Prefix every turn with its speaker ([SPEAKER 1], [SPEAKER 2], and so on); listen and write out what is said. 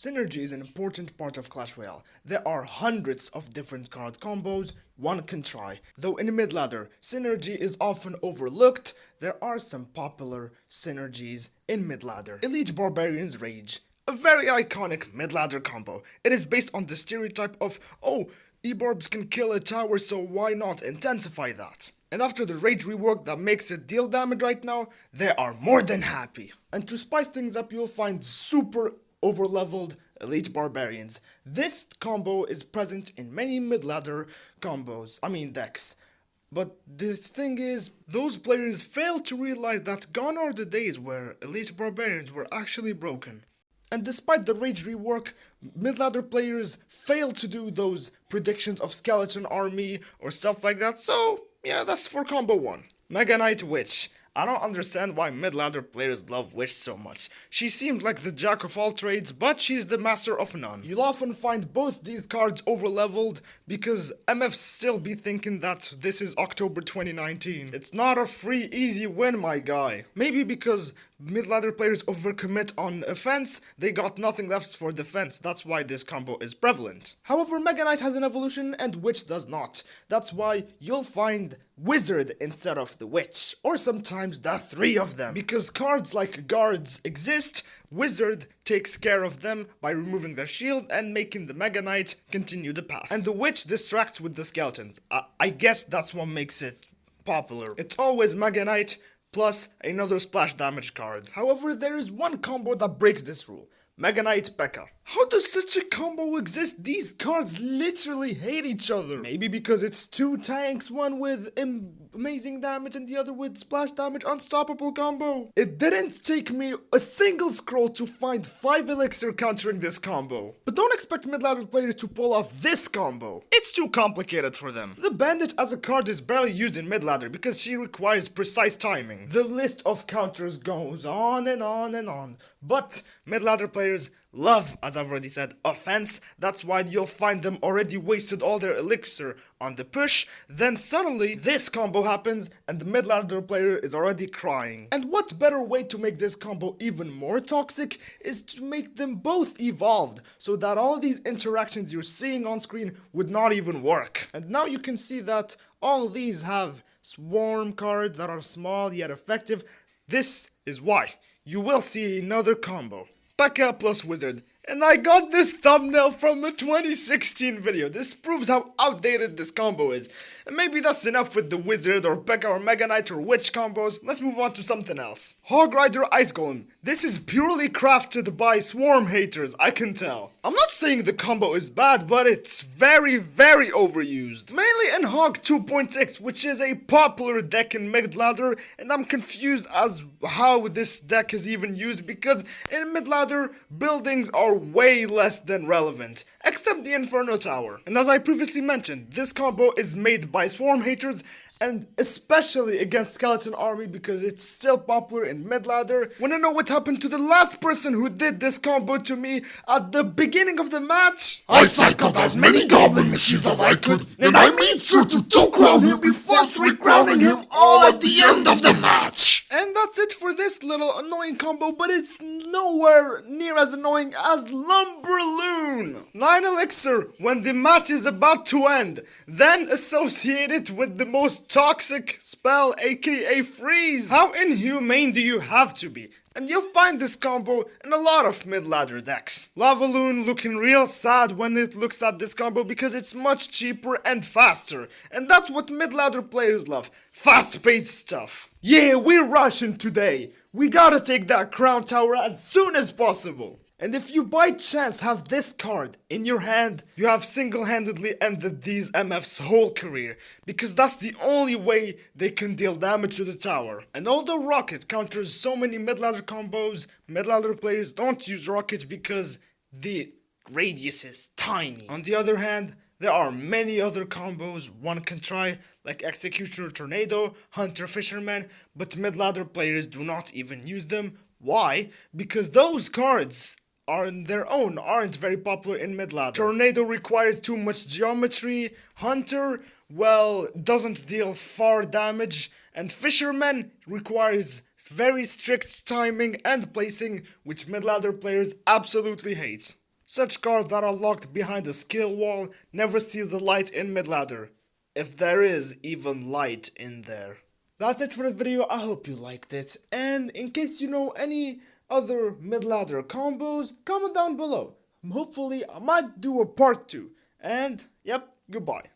[SPEAKER 1] Synergy is an important part of Clash Royale. There are hundreds of different card combos one can try. Though in mid-ladder, synergy is often overlooked, there are some popular synergies in mid-ladder. Elite Barbarians Rage. A very iconic mid-ladder combo. It is based on the stereotype of, oh, E-Barbs can kill a tower, so why not intensify that? And after the Rage rework that makes it deal damage right now, they are more than happy. And to spice things up, you'll find super overleveled Elite Barbarians. This combo is present in many mid-ladder decks. But the thing is, those players fail to realize that gone are the days where Elite Barbarians were actually broken. And despite the Rage rework, mid-ladder players fail to do those predictions of Skeleton Army or stuff like that, so yeah, that's for combo 1. Mega Knight Witch. I don't understand why mid-ladder players love Witch so much. She seems like the jack of all trades, but she's the master of none. You'll often find both these cards overleveled because MFs still be thinking that this is October 2019. It's not a free easy win, my guy. Maybe because mid-ladder players overcommit on offense, they got nothing left for defense. That's why this combo is prevalent. However, Mega Knight has an evolution and Witch does not. That's why you'll find Wizard instead of the Witch, or sometimes the three of them. Because cards like Guards exist, Wizard takes care of them by removing their shield and making the Mega Knight continue the path. And the Witch distracts with the skeletons. I guess that's what makes it popular. It's always Mega Knight plus another splash damage card. However, there is one combo that breaks this rule. Mega Knight P.E.K.K.A. How does such a combo exist? These cards literally hate each other. Maybe because it's two tanks, one with amazing damage and the other with splash damage, unstoppable combo. It didn't take me a single scroll to find 5 elixir countering this combo. But don't expect mid-ladder players to pull off this combo. It's too complicated for them. The Bandage as a card is barely used in mid-ladder because she requires precise timing. The list of counters goes on and on and on. But mid-ladder players love, as I've already said, offense. That's why you'll find them already wasted all their elixir on the push. Then suddenly this combo happens and the mid-ladder player is already crying. And what better way to make this combo even more toxic is to make them both evolved, so that all these interactions you're seeing on screen would not even work. And now you can see that all these have swarm cards that are small yet effective. This is why you will see another combo. P.E.K.K.A. plus Wizard. And I got this thumbnail from a 2016 video. This proves how outdated this combo is. And maybe that's enough with the Wizard or P.E.K.K.A. or Mega Knight or Witch combos. Let's move on to something else. Hog Rider Ice Golem. This is purely crafted by Swarm haters, I can tell. I'm not saying the combo is bad, but it's very, very overused. Mainly in Hog 2.6, which is a popular deck in mid-ladder, and I'm confused as how this deck is even used because in mid-ladder, buildings are way less than relevant, except the Inferno Tower. And as I previously mentioned, this combo is made by Swarm haters, and especially against Skeleton Army because it's still popular in mid-ladder. Wanna know what happened to the last person who did this combo to me at the beginning of the match?
[SPEAKER 2] I cycled as many goblin machines as I could, and I made sure to 2-crown him before 3-crowning him all at the end of the match.
[SPEAKER 1] And that's it for this little annoying combo, but it's nowhere near as annoying as Lumberloon. 9 elixir when the match is about to end, then associate it with the most toxic spell, aka freeze. How inhumane do you have to be? And you'll find this combo in a lot of mid-ladder decks. Lavaloon looking real sad when it looks at this combo because it's much cheaper and faster. And that's what mid-ladder players love. Fast-paced stuff. Yeah, we're rushing today. We gotta take that crown tower as soon as possible. And if you by chance have this card in your hand, you have single-handedly ended these MF's whole career, because that's the only way they can deal damage to the tower. And although Rocket counters so many mid-ladder combos, mid-ladder players don't use Rocket because the radius is tiny. On the other hand, there are many other combos one can try, like Executioner Tornado, Hunter Fisherman, but mid-ladder players do not even use them. Why? Because those cards on their own aren't very popular in mid-ladder. Tornado requires too much geometry, Hunter, well, doesn't deal far damage, and Fisherman requires very strict timing and placing, which mid-ladder players absolutely hate. Such cards that are locked behind a skill wall never see the light in midladder, if there is even light in there. That's it for the video. I hope you liked it, and in case you know any other midladder combos, comment down below. Hopefully I might do a part 2, and yep, goodbye.